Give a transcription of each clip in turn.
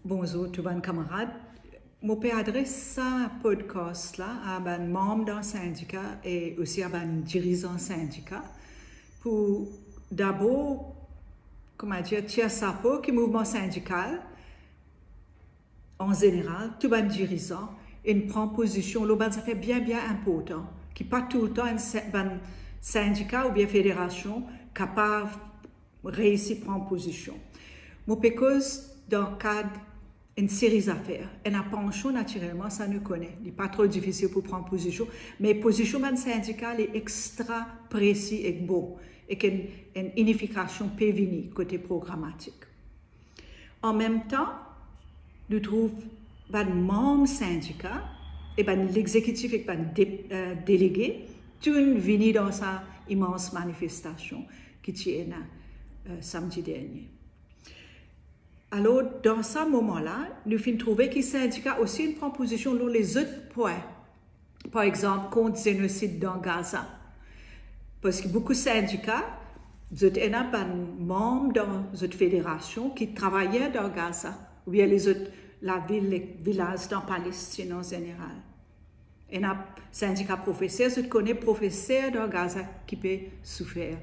Bonjour tout les camarades. Je peux adresser ce podcast à un membre d'un syndicat et aussi à un dirigeant syndicat pour d'abord, tirer sa peau que le mouvement syndical, en général, tout les dirigeants, il prend position, ça fait bien important, qui pas tout le temps un syndicat ou bien fédération capable de réussir à prendre position. Je peux cause dans le cadre une série d'affaires. Et un penchant, naturellement, ça nous connaît. Il n'est pas trop difficile pour prendre position, mais la position d'un syndicat est extra précis et bon, et qu'une unification peut venir côté programmatique. En même temps, nous trouvons que les membres syndicat et l'exécutif et les délégués, tout venus dans sa immense manifestation qui tient samedi dernier. Alors, dans ce moment-là, nous finissons trouver que le syndicat aussi prend position sur les autres points. Par exemple, contre le génocide dans Gaza. Parce que beaucoup de syndicats, vous êtes membres dans une fédération qui travaillaient dans Gaza, ou bien les autres, la ville, les villages dans Palestine en général. Et un syndicat professeur, vous connaissez professeur dans Gaza qui peut souffrir.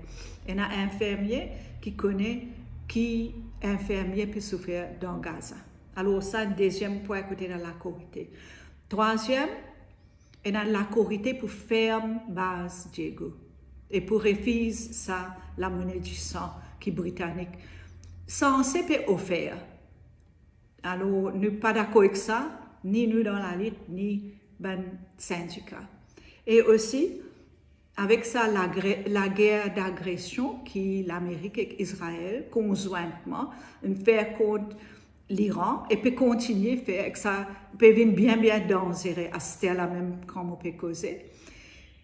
Et un infirmier qui connaît qui infirmier peut souffrir dans Gaza. Alors ça, deuxième point côté de la corité. Troisième, il y a la corité pour ferme base Diego et pour refuser ça la monnaie du sang qui est britannique. Censé peut offert. Alors nous pas d'accord avec ça, ni nous dans la lutte, ni ben syndicat. Et aussi avec ça, la guerre d'agression qui l'Amérique et Israël conjointement fait contre l'Iran et peut continuer à faire ça, peut venir bien dangereux à ce là même comme on peut causer.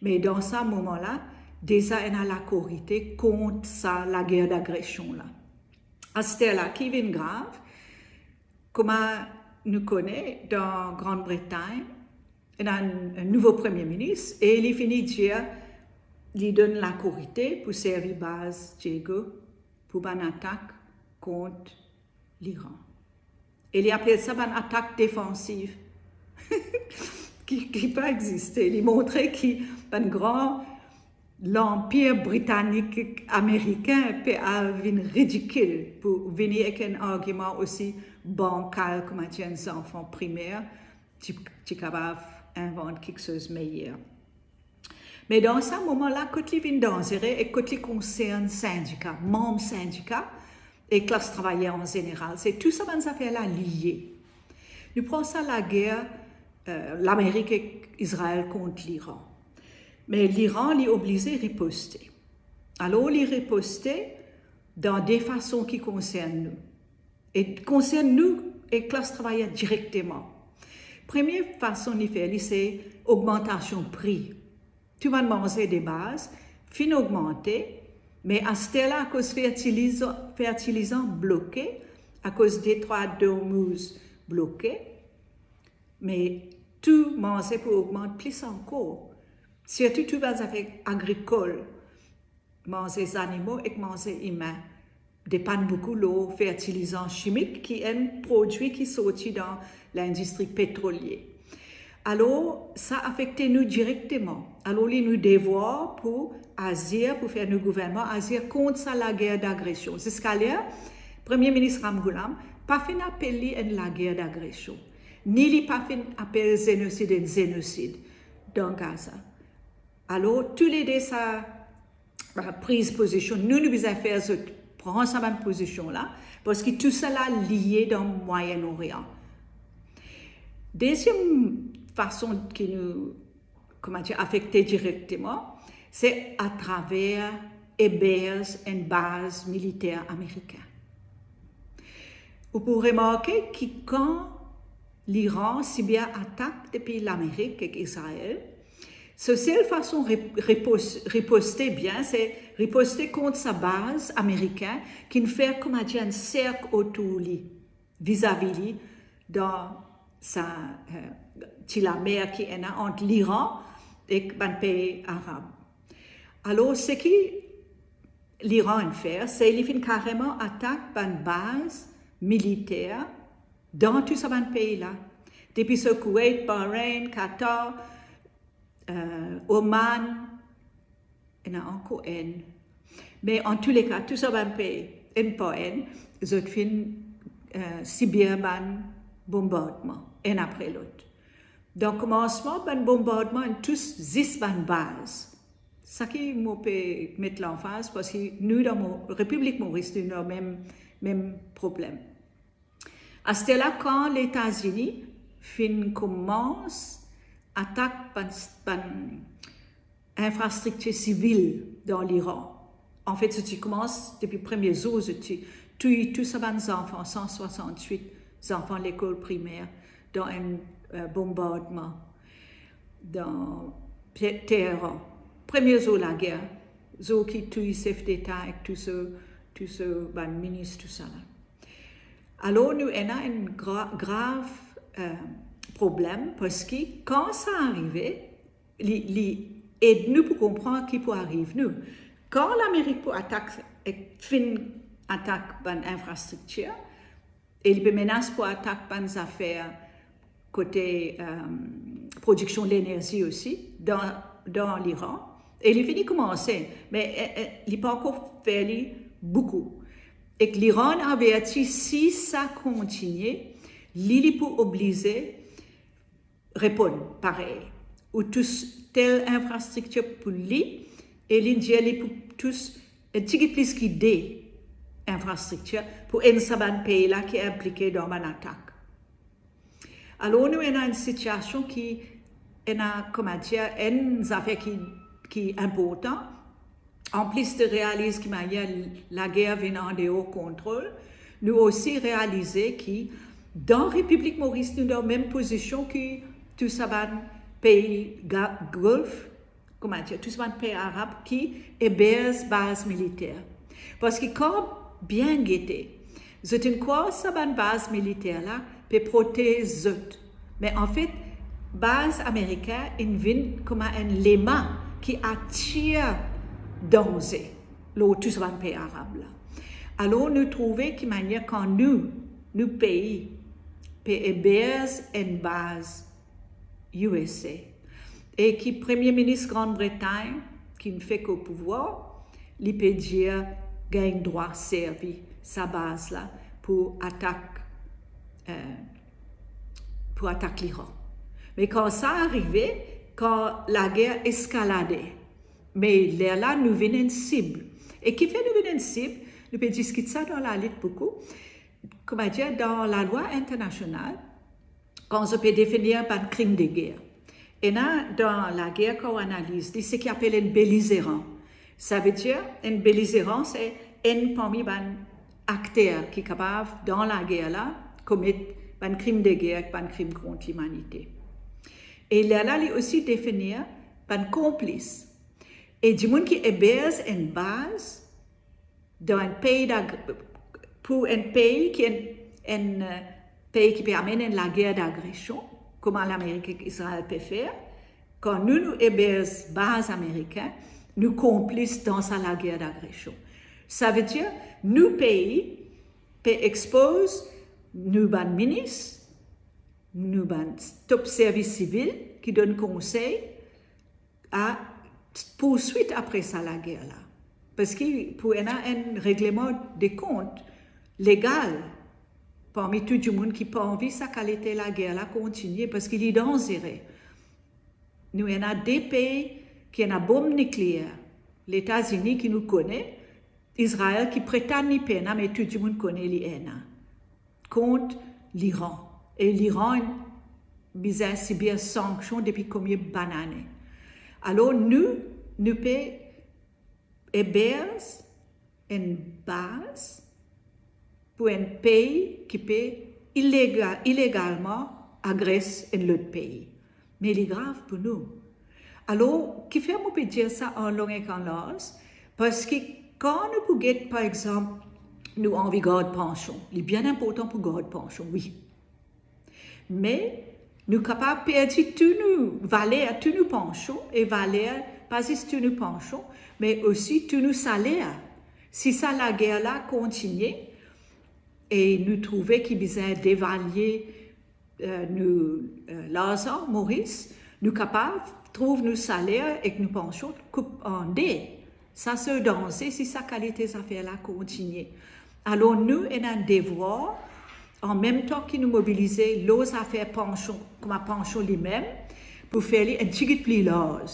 Mais dans ce moment-là, déjà il y a la corité contre ça, la guerre d'agression là. À ce là qui vient grave, comme nous connaissons dans Grande-Bretagne, il y a un nouveau premier ministre et il finit de dire il donne la corité pour servir base Diego pour une attaque contre l'Iran. Et il appelle ça une attaque défensive qui n'a pas existé. Il montrait qu'un grand l'empire britannique américain peut devenir ridicule pour venir avec un argument aussi bancal comme un enfant primaire, tu es capable d'inventer quelque chose de meilleur. Mais dans ce moment-là, quand il vient dangereux et quand il concerne syndicats, membres syndicats et classe travailleur en général, c'est tout ça ces affaires-là liées. Nous prenons ça la guerre, l'Amérique et Israël contre l'Iran. Mais l'Iran est obligé de riposter. Alors, il riposter dans des façons qui concernent nous. Et concernent nous et classe travailleur directement. Première façon de faire, c'est augmentation de prix. Tout le monde mange des bases, fin augmenter, mais à ce là à cause de fertilisants bloqués, à cause des trois d'hormones bloqués, mais tout manger pour augmenter plus encore. Surtout tout les affaires agricoles, manger les animaux et manger les humains, dépendent beaucoup de l'eau, fertilisants chimiques qui est un produit qui sortit dans l'industrie pétrolière. Alors, ça affecte nous directement. Alors, il nous devoir pour agir, pour faire nos gouvernements agir contre ça, la guerre d'agression. Jusqu'à là, le Premier ministre Ramgoolam pas fait appeler la guerre d'agression, ni il pas fait appeler génocide et génocide dans Gaza. Alors, tous les deux, ça prise position. Nous devons faire prendre cette même position-là, parce que tout cela est lié dans le Moyen-Orient. Deuxième façon qui nous affecte directement, c'est à travers héberges et bases militaires américaines. Vous pouvez remarquer que quand l'Iran si bien attaque depuis l'Amérique et Israël, la seule façon de riposter bien, c'est riposter contre sa base américaine qui nous fait comme un cercle autour de lui, vis-à-vis lui, dans la mer qui est entre l'Iran et les pays arabes. Alors, ce que l'Iran fait, c'est qu'il fait carrément attaque une base militaire dans tous ces pays-là. Depuis ce Koweït, Bahreïn, Qatar, Oman, il y en a encore un. Mais en tous les cas, tous ces pays, un par un, ils ont fait subir un bombardement, un après l'autre. Donc, commencement, un bombardement, tous 10 bases. Ça qui me peut mettre l'emphase parce que nous, dans la République Maurice, nous avons le même problème. À ce là quand les États-Unis commencent à attaquer l'infrastructure civile dans l'Iran, en fait, ce qui commence depuis le premier jour, tous ces enfants, 168 enfants de l'école primaire, dans un bombardement dans Téhéran. Premier jour de la guerre, jour qui tue chef d'État et tout ce ministre, tout ça. Alors, nous avons un grave problème parce que quand ça arrivait, aide-nous pour comprendre qui peut arriver. Nous. Quand l'Amérique peut attaquer l'infrastructure, et il peut menacer pour attaquer les affaires côté production de l'énergie aussi, dans l'Iran. Et il finit commencer, mais il n'a pas encore fait beaucoup. Et que l'Iran a averti, si ça continue, il peut obliger à répondre pareil. Ou telle infrastructure pour lui, et l'Indien peut tous un petit peu plus qu'idée infrastructure pour un pays là qui est impliqué dans une attaque. Alors nous avons une situation qui est une affaire qui est importante. En plus de réaliser que la guerre vient de haut contrôle, nous aussi réaliser que dans la République Maurice, nous avons la même position que tous ces pays Golfe, tous ces pays arabes qui hébergent base militaire. Parce que quand bien guetté, c'est une quoi cette base militaire là peut protéger. Mais en fait, base américaine vient comme un léma qui attire danger, tous ces pays arabes là. Alors nous trouvons que manière quand nous pays, peut héberger une base USA et qui Premier ministre Grande-Bretagne qui ne fait qu'au pouvoir, il peut dire gagne droit servir sa base là pour attaquer l'Iran. Mais quand ça arrivait, quand la guerre escaladait, mais là nous venons une cible. Et qui fait nous venons une cible? Nous pouvons discuter ça dans la lutte beaucoup. Comment dire, dans la loi internationale, quand on peut définir un crime de guerre. Et là, dans la guerre qu'on analyse, c'est ce qu'on appelle un belligérant. Ça veut dire, un belligérant, c'est un parmi les acteurs qui est capable, dans la guerre là, commettre un crime de guerre, un crime contre l'humanité. Et là, il aussi définir un complice. Et du monde qui héberge une base dans un pays pour un pays qui est un pays qui peut amener la guerre d'agression, comme l'Amérique et Israël peut faire, quand nous hébergeons base américaine, nous complices dans la guerre d'agression. Ça veut dire, nous pays peut exposer nous ministres, nous top service civil qui donne conseil à poursuite après ça la guerre là. Parce qu'il pour un règlement des comptes légal parmi tout le monde qui n'a pas envie que sa qualité la guerre là continue parce qu'il est dangereux. Nous avons des pays qui ont une bombe nucléaire. Les États-Unis qui nous connaissent, Israël qui prétend n'y pas, mais tout le monde connaît les contre l'Iran. Et l'Iran a subi des sanctions depuis combien d'années. Alors nous pouvons héberger une base pour un pays qui peut illégalement agresser un autre pays. Mais il est grave pour nous. Alors, qui fait on peut dire ça en long et en large? Parce que quand nous pouvons, par exemple, nous envie garde pension, il est bien important pour garde pension, oui. Mais nous sommes capables de perdre tous nos valeurs, tous nos pensions, et valeurs, pas juste tous nos pensions, mais aussi tous nos salaires. Si ça, la guerre là continue, et nous trouvons qu'il besoin d'évaluer l'argent, Maurice, nous capables, trouve nos salaires et que nous pensions coupe en deux. Ça se danser si sa qualité d'affaires là continue. Alors nous, on a un devoir, en même temps que nous mobiliser les affaires pension, comme pension lui-même, pour faire un petit peu plus large.